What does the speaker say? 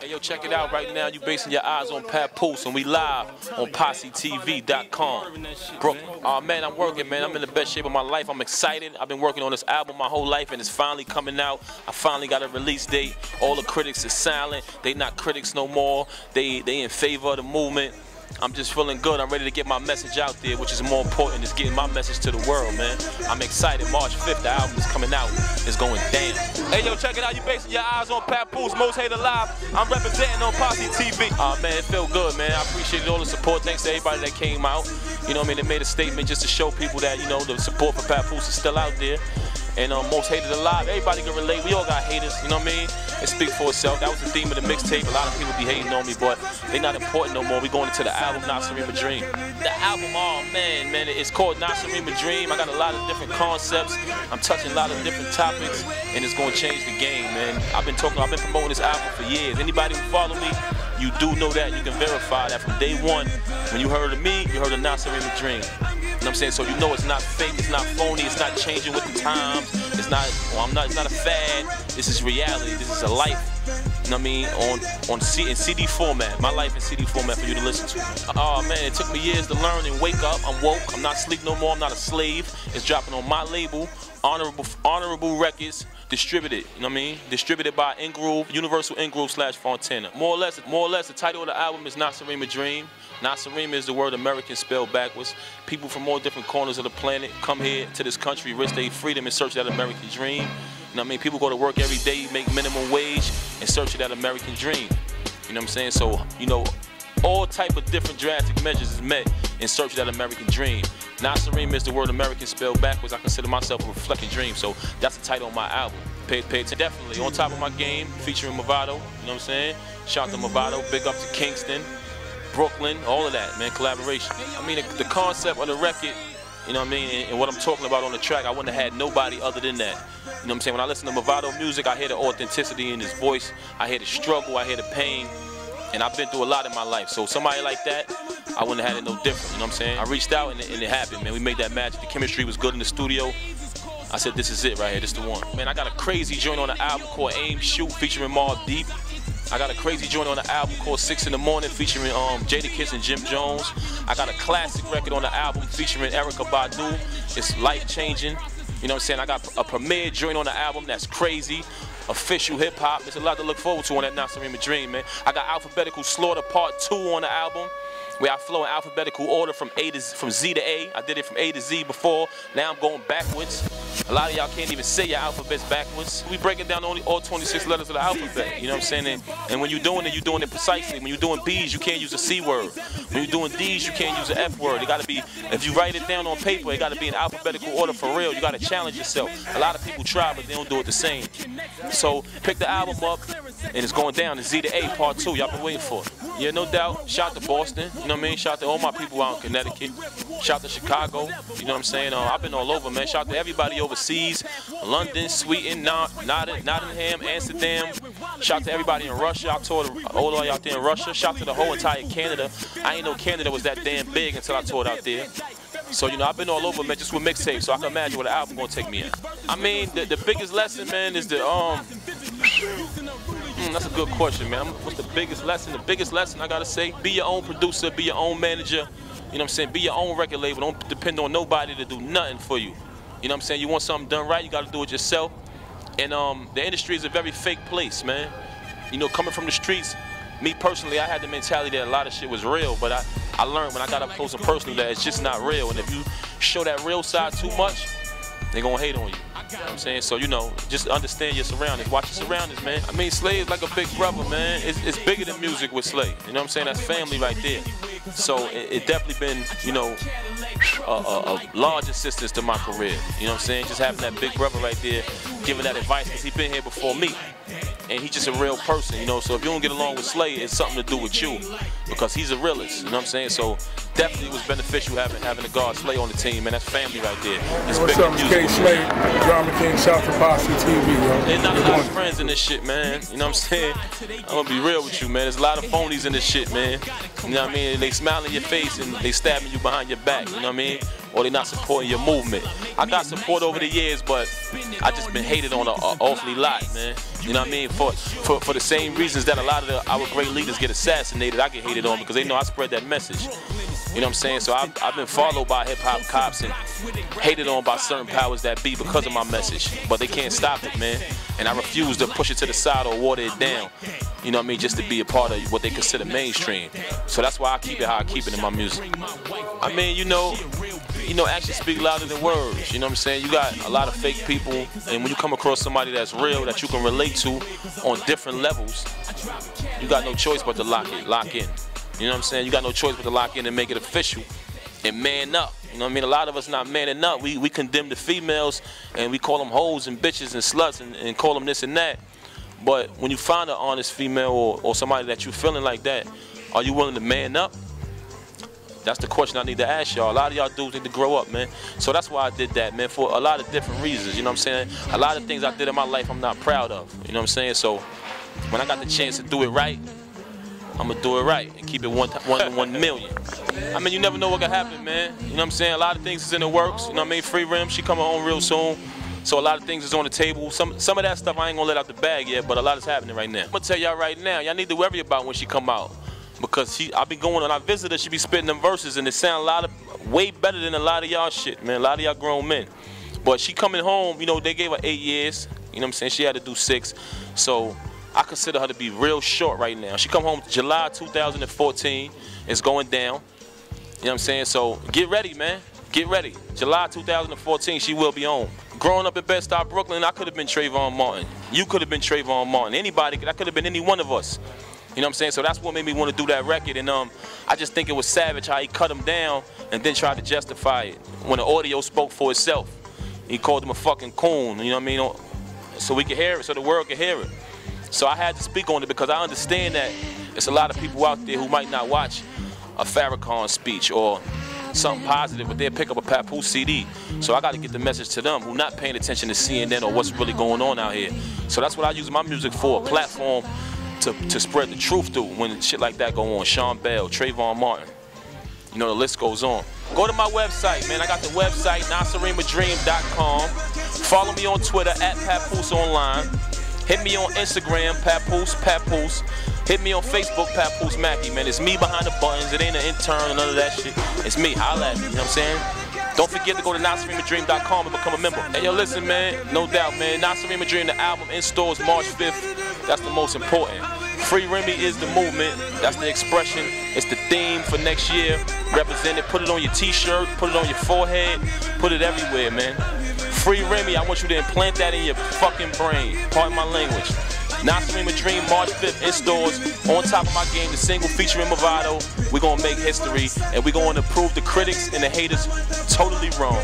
Hey, yo, check it out right now. You basing your eyes on Papoose, and we live on PosseTV.com. Brooklyn. Man, I'm working, man. I'm in the best shape of my life. I'm excited. I've been working on this album my whole life, and it's finally coming out. I finally got a release date. All the critics are silent. They not critics no more. They in favor of the movement. I'm just feeling good. I'm ready to get my message out there, which is more important, is getting my message to the world, man. I'm excited. March 5th, the album is coming out. It's going down. Hey, yo, check it out. You basing your eyes on Papoose, Most Hated Alive. I'm representing on Posse TV. Man, it felt good, man. I appreciated all the support. Thanks to everybody that came out. You know what I mean? They made a statement just to show people that, you know, the support for Papoose is still out there. And Most Hated Alive, everybody can relate. We all got haters, you know what I mean? It speaks for itself. That was the theme of the mixtape. A lot of people be hating on me, but they not important no more. We going into the album, Nasarima Dream. The album, oh man, it's called Nasarima Dream. I got a lot of different concepts. I'm touching a lot of different topics, and it's gonna change the game, man. I've been promoting this album for years. Anybody who follow me, you do know that. You can verify that from day one. When you heard of me, you heard of Nasarima Dream. You know what I'm saying? So you know it's not fake, it's not phony, it's not changing with the times. It's not a fad. This is reality. This is a life. You know what I mean? In CD format. My life in CD format for you to listen to. Oh man, it took me years to learn and wake up. I'm woke. I'm not asleep no more. I'm not a slave. It's dropping on my label, Honorable Records. Distributed, you know what I mean? Distributed by Ingroove, Universal Ingroove / Fontana. More or less, the title of the album is Nasarima Dream. Nasarima is the word American spelled backwards. People from all different corners of the planet come here to this country, risk their freedom in search of that American dream. You know what I mean? People go to work every day, make minimum wage in search of that American dream. You know what I'm saying? So, you know, all type of different drastic measures is met in search of that American dream. Nasarima is the word American spelled backwards. I consider myself a reflecting dream, so that's the title of my album. Pay attention. Definitely on top of my game, featuring Mavado. You know what I'm saying? Shout out to Mavado. Big up to Kingston, Brooklyn, all of that, man. Collaboration. I mean, the concept of the record, you know what I mean, and what I'm talking about on the track, I wouldn't have had nobody other than that. You know what I'm saying? When I listen to Mavado music, I hear the authenticity in his voice. I hear the struggle. I hear the pain. And I've been through a lot in my life. So somebody like that, I wouldn't have had it no different, you know what I'm saying? I reached out and it happened, man. We made that magic. The chemistry was good in the studio. I said, this is it right here, this is the one. Man, I got a crazy joint on the album called Aim Shoot featuring Mobb Deep. I got a crazy joint on the album called 6 in the Morning featuring Jadakiss and Jim Jones. I got a classic record on the album featuring Erykah Badu. It's life-changing. You know what I'm saying? I got a premiere joint on the album that's crazy. Official hip-hop. There's a lot to look forward to on that Nasarima Dream, man. I got Alphabetical Slaughter Part 2 on the album, where I flow in alphabetical order from Z to A. I did it from A to Z before. Now I'm going backwards. A lot of y'all can't even say your alphabets backwards. We breaking down all 26 letters of the alphabet. You know what I'm saying? And when you're doing it precisely. When you're doing B's, you can't use a C word. When you're doing D's, you can't use an F word. It gotta be, if you write it down on paper, it gotta be in alphabetical order for real. You gotta challenge yourself. A lot of people try, but they don't do it the same. So pick the album up, and it's going down. It's Z to A Part 2. Y'all been waiting for it. Yeah, no doubt. Shout out to Boston. You know what I mean? Shout out to all my people out in Connecticut. Shout out to Chicago. You know what I'm saying? I've been all over, man. Shout out to everybody overseas. London, Sweden, Nottingham, Amsterdam. Shout out to everybody in Russia. I toured all the way out there in Russia. Shout out to the whole entire Canada. I ain't know Canada was that damn big until I toured out there. So, you know, I've been all over, man, just with mixtapes, so I can imagine what the album gonna take me in. I mean, the biggest lesson, man, is the, that's a good question, man. What's the biggest lesson? The biggest lesson, I gotta say, be your own producer, be your own manager. You know what I'm saying? Be your own record label. Don't depend on nobody to do nothing for you. You know what I'm saying? You want something done right, you gotta do it yourself. And the industry is a very fake place, man. You know, coming from the streets, me personally, I had the mentality that a lot of shit was real, but I learned when I got up close and personal that it's just not real. And if you show that real side too much, they gonna hate on you. You know what I'm saying? So, you know, just understand your surroundings. Watch your surroundings, man. I mean, Slay is like a big brother, man. It's bigger than music with Slay. You know what I'm saying? That's family right there. So it definitely been, you know, a large assistance to my career. You know what I'm saying? Just having that big brother right there, giving that advice, because he's been here before me. And he's just a real person, you know, so if you don't get along with Slay, it's something to do with you, because he's a realist, you know what I'm saying? So definitely it was beneficial having the guard Slay on the team, man. That's family right there. It's what's up, K Slay, Drama King, shout to Posse TV, yo. There's not a lot of friends in this shit, man. You know what I'm saying? I'm gonna be real with you, man. There's a lot of phonies in this shit, man. You know what I mean? They smile in your face and they stabbing you behind your back, you know what I mean? or they're not supporting your movement. I got support over the years, but I just been hated on an awfully lot, man. You know what I mean? For the same reasons that a lot of our great leaders get assassinated, I get hated on because they know I spread that message. You know what I'm saying? So I've been followed by hip-hop cops and hated on by certain powers that be because of my message. But they can't stop it, man. And I refuse to push it to the side or water it down. You know what I mean? Just to be a part of what they consider mainstream. So that's why I keep it how I keep it in my music. I mean, you know, actions speak louder than words. You know what I'm saying? You got a lot of fake people, and when you come across somebody that's real, that you can relate to on different levels, you got no choice but to lock in. You know what I'm saying? You got no choice but to lock in and make it official and man up. You know what I mean? A lot of us not manning up. We condemn the females and we call them hoes and bitches and sluts and call them this and that. But when you find an honest female or somebody that you feeling like that, are you willing to man up? That's the question I need to ask y'all. A lot of y'all dudes need to grow up, man. So that's why I did that, man, for a lot of different reasons. You know what I'm saying? A lot of things I did in my life I'm not proud of. You know what I'm saying? So when I got the chance to do it right, I'm gonna do it right and keep it 1 to 1 million. I mean, you never know what can happen, man. You know what I'm saying? A lot of things is in the works. You know what I mean? Free Rim, she coming home real soon. So a lot of things is on the table. Some of that stuff I ain't gonna let out the bag yet, but a lot is happening right now. I'm gonna tell y'all right now, y'all need to worry about when she come out. Because I be going, when I visit her, she be spitting them verses and it sound way better than a lot of y'all shit, man. A lot of y'all grown men. But she coming home, you know, they gave her 8 years. You know what I'm saying? She had to do 6. So I consider her to be real short right now. She come home July 2014. It's going down. You know what I'm saying? So get ready, man. Get ready. July 2014, she will be home. Growing up in Bed-Stuy, Brooklyn, I could have been Trayvon Martin. You could have been Trayvon Martin. Anybody, that could have been any one of us. You know what I'm saying? So that's what made me want to do that record. And I just think it was savage how he cut him down and then tried to justify it when the audio spoke for itself. He called him a fucking coon, you know what I mean? So we could hear it, so the world could hear it. So I had to speak on it because I understand that there's a lot of people out there who might not watch a Farrakhan speech or something positive, but they'll pick up a Papoose CD. So I got to get the message to them who not paying attention to CNN or what's really going on out here. So that's what I use my music for, a platform to spread the truth through when shit like that go on. Sean Bell, Trayvon Martin. You know, the list goes on. Go to my website, man. I got the website, NasirimaDream.com. Follow me on Twitter, @PapoosOnline. Hit me on Instagram, Papoose. Hit me on Facebook, Papoose Mackey, man. It's me behind the buttons. It ain't an intern or none of that shit. It's me. Holla at me, you know what I'm saying? Don't forget to go to NasirimaDream.com and become a member. Hey, yo, listen, man. No doubt, man. Nasirima Dream, the album in stores March 5th. That's the most important. Free Remy is the movement. That's the expression. It's the theme for next year. Represent it. Put it on your t-shirt. Put it on your forehead. Put it everywhere, man. Free Remy, I want you to implant that in your fucking brain. Pardon my language. Nasirima Dream, March 5th in stores. On top of my game, the single featuring Movado. We're gonna make history and we're gonna prove the critics and the haters totally wrong.